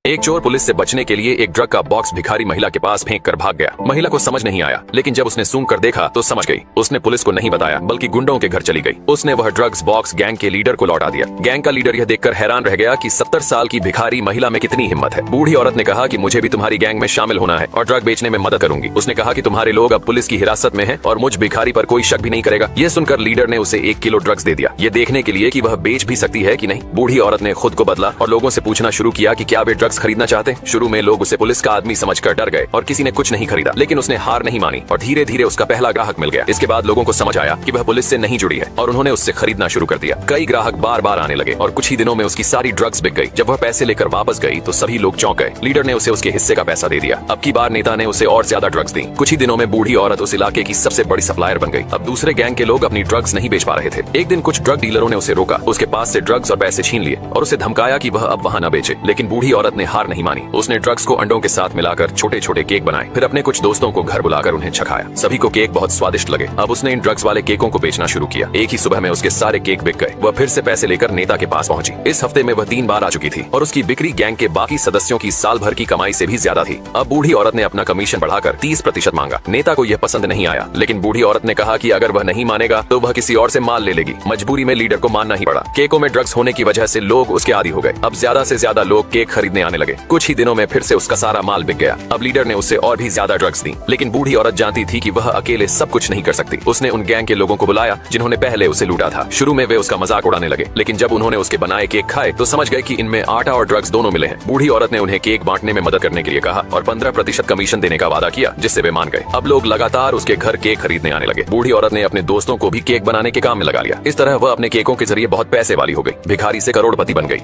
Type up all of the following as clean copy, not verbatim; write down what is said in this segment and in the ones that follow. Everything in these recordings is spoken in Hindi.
एक चोर पुलिस से बचने के लिए एक ड्रग का बॉक्स भिखारी महिला के पास फेंक कर भाग गया। महिला को समझ नहीं आया, लेकिन जब उसने सूंघ कर देखा तो समझ गई। उसने पुलिस को नहीं बताया, बल्कि गुंडों के घर चली गई। उसने वह ड्रग्स बॉक्स गैंग के लीडर को लौटा दिया। गैंग का लीडर यह देखकर हैरान रह गया कि 70 साल की भिखारी महिला में कितनी हिम्मत है। बूढ़ी औरत ने कहा कि मुझे भी तुम्हारी गैंग में शामिल होना है और ड्रग बेचने में मदद करूंगी। उसने कहा कि तुम्हारे लोग अब पुलिस की हिरासत में हैं और मुझ भिखारी पर कोई शक भी नहीं करेगा। यह सुनकर लीडर ने उसे 1 किलो ड्रग्स दे दिया, ये देखने के लिए कि वह बेच भी सकती है कि नहीं। बूढ़ी औरत ने खुद को बदला और लोगों से पूछना शुरू किया कि क्या वे ड्रग्स खरीदना चाहते हैं। शुरू में लोग उसे पुलिस का आदमी समझकर डर गए और किसी ने कुछ नहीं खरीदा, लेकिन उसने हार नहीं मानी और धीरे धीरे उसका पहला ग्राहक मिल गया। इसके बाद लोगों को समझ आया कि वह पुलिस से नहीं जुड़ी है और उन्होंने उससे खरीदना शुरू कर दिया। कई ग्राहक बार बार आने लगे और कुछ ही दिनों में उसकी सारी ड्रग्स बिक गई। जब वह पैसे लेकर वापस गई तो सभी लोग चौंक गए। लीडर ने उसे उसके हिस्से का पैसा दे दिया। अब की बार नेता ने उसे और ज्यादा ड्रग्स दी। कुछ ही दिनों में बूढ़ी औरत उस इलाके की सबसे बड़ी सप्लायर बन गई। अब दूसरे गैंग के लोग अपनी ड्रग्स नहीं बेच पा रहे थे। एक दिन कुछ ड्रग डीलरों ने उसे रोका, उसके पास से ड्रग्स और पैसे छीन लिए और उसे धमकाया कि वह अब वहाँ न बेचे। लेकिन बूढ़ी औरत ने हार नहीं मानी। उसने ड्रग्स को अंडों के साथ मिलाकर छोटे छोटे केक बनाए, फिर अपने कुछ दोस्तों को घर बुलाकर उन्हें चखाया। सभी को केक बहुत स्वादिष्ट लगे। अब उसने इन ड्रग्स वाले केकों को बेचना शुरू किया। एक ही सुबह में उसके सारे केक बिक गए। वह फिर से पैसे लेकर नेता के पास पहुंची। इस हफ्ते में वह 3 बार आ चुकी थी और उसकी बिक्री गैंग के बाकी सदस्यों की साल भर की कमाई से भी ज्यादा थी। अब बूढ़ी औरत ने अपना कमीशन बढ़ाकर 30% मांगा। नेता को यह पसंद नहीं आया, लेकिन बूढ़ी औरत ने कहा कि अगर वह नहीं मानेगा तो वह किसी और से माल ले लेगी। मजबूरी में लीडर को मानना ही पड़ा। केकों में ड्रग्स होने की वजह से लोग उसके आदी हो गए। अब ज्यादा से ज्यादा लोग केक खरीदने आने लगे। कुछ ही दिनों में फिर से उसका सारा माल बिक गया। अब लीडर ने उसे और भी ज्यादा ड्रग्स दी, लेकिन बूढ़ी औरत जानती थी कि वह अकेले सब कुछ नहीं कर सकती। उसने उन गैंग के लोगों को बुलाया जिन्होंने पहले उसे लूटा था। शुरू में वे उसका मजाक उड़ाने लगे, लेकिन जब उन्होंने उसके बनाए केक खाए तो समझ गए कि इनमें आटा और ड्रग्स दोनों मिले हैं। बूढ़ी औरत ने उन्हें केक बांटने में मदद करने के लिए कहा और 15% कमीशन देने का वादा किया, जिससे वे मान गए। अब लोग लगातार उसके घर केक खरीदने आने लगे। बूढ़ी औरत ने अपने दोस्तों को भी केक बनाने के काम में लगा लिया। इस तरह वह अपने केकों के जरिए बहुत पैसे वाली हो गई। भिखारी से करोड़पति बन गई।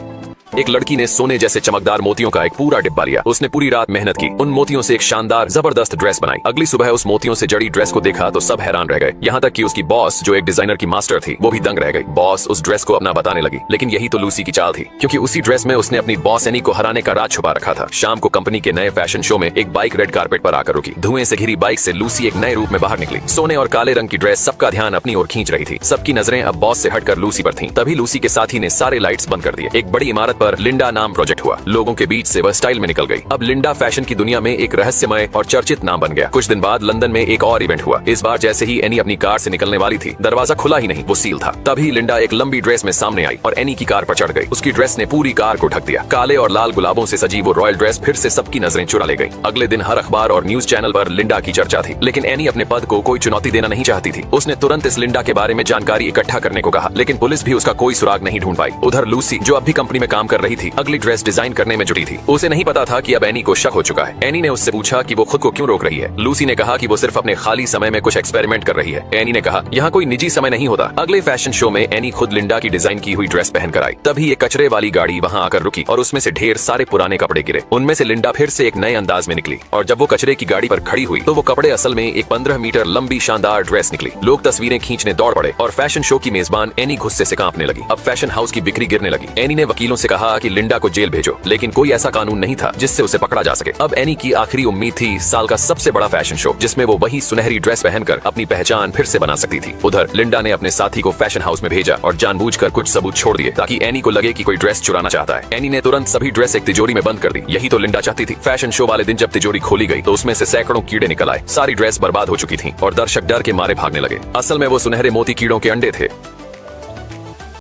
एक लड़की ने सोने जैसे चमकदार मोतियों का एक पूरा डिब्बा लिया। उसने पूरी रात मेहनत की, उन मोतियों से एक शानदार जबरदस्त ड्रेस बनाई। अगली सुबह उस मोतियों से जड़ी ड्रेस को देखा तो सब हैरान रह गए, यहाँ तक कि उसकी बॉस जो एक डिजाइनर की मास्टर थी वो भी दंग रह गई। बॉस उस ड्रेस को अपना बताने लगी, लेकिन यही तो लूसी की चाल थी, क्योंकि उसी ड्रेस में उसने अपनी बॉस एनी को हराने का राज छुपा रखा था। शाम को कंपनी के नए फैशन शो में एक बाइक रेड कारपेट पर आकर रुकी। धुएं से घिरी बाइक से लूसी एक नए रूप में बाहर निकली। सोने और काले रंग की ड्रेस सबका ध्यान अपनी ओर खींच रही थी। सबकी नजरें अब बॉस से हटकर लूसी पर थीं। तभी लूसी के साथी ने सारे लाइट्स बंद कर दिए। एक बड़ी इमारत पर लिंडा नाम प्रोजेक्ट हुआ। लोगों के बीच से वह स्टाइल में निकल गई। अब लिंडा फैशन की दुनिया में एक रहस्यमय और चर्चित नाम बन गया। कुछ दिन बाद लंदन में एक और इवेंट हुआ। इस बार जैसे ही एनी अपनी कार से निकलने वाली थी, दरवाजा खुला ही नहीं, वो सील था। तभी लिंडा एक लंबी ड्रेस में सामने आई और एनी की कार पर चढ़ गई। उसकी ड्रेस ने पूरी कार को ढक दिया। काले और लाल गुलाबों से सजी वो रॉयल ड्रेस फिर से सबकी नजरें चुरा ले गई। अगले दिन हर अखबार और न्यूज चैनल पर लिंडा की चर्चा थी, लेकिन एनी अपने पद को कोई चुनौती देना नहीं चाहती थी। उसने तुरंत इस लिंडा के बारे में जानकारी इकट्ठा करने को कहा, लेकिन पुलिस भी उसका कोई सुराग नहीं ढूंढ पाई। उधर लूसी, जो अब भी कंपनी में काम कर रही थी, अगली ड्रेस डिजाइन करने में जुटी थी। उसे नहीं पता था कि अब एनी को शक हो चुका है। एनी ने उससे पूछा कि वो खुद को क्यों रोक रही है। लूसी ने कहा कि वो सिर्फ अपने खाली समय में कुछ एक्सपेरिमेंट कर रही है। एनी ने कहा, यहाँ कोई निजी समय नहीं होता। अगले फैशन शो में एनी खुद लिंडा की डिजाइन की हुई ड्रेस पहनकर आई। तभी एक कचरे वाली गाड़ी वहाँ आकर रुकी और उसमें से ढेर सारे पुराने कपड़े गिरे। उनमें से लिंडा फिर से एक नए अंदाज में निकली और जब वो कचरे की गाड़ी पर खड़ी हुई तो वो कपड़े असल में एक 15 मीटर लंबी शानदार ड्रेस निकली। लोग तस्वीरें खींचने दौड़ पड़े और फैशन शो की मेजबान एनी गुस्से से कांपने लगी। अब फैशन हाउस की बिक्री गिरने लगी। एनी ने वकीलों से कहा कि लिंडा को जेल भेजो, लेकिन कोई ऐसा कानून नहीं था जिससे उसे पकड़ा जा सके। अब एनी की आखिरी उम्मीद थी साल का सबसे बड़ा फैशन शो, जिसमें वो वही सुनहरी ड्रेस पहनकर अपनी पहचान फिर से बना सकती थी। उधर लिंडा ने अपने साथी को फैशन हाउस में भेजा और जानबूझकर कुछ सबूत छोड़ दिए ताकि एनी को लगे कि कोई ड्रेस चुराना चाहता है। एनी ने तुरंत सभी ड्रेस एक तिजोरी में बंद कर दी। यही तो लिंडा चाहती थी। फैशन शो वाले दिन जब तिजोरी खोली गई तो उसमें से सैकड़ों कीड़े निकल आए। सारी ड्रेस बर्बाद हो चुकी थी और दर्शक डर के मारे भागने लगे। असल में वो सुनहरे मोती कीड़ों के अंडे थे।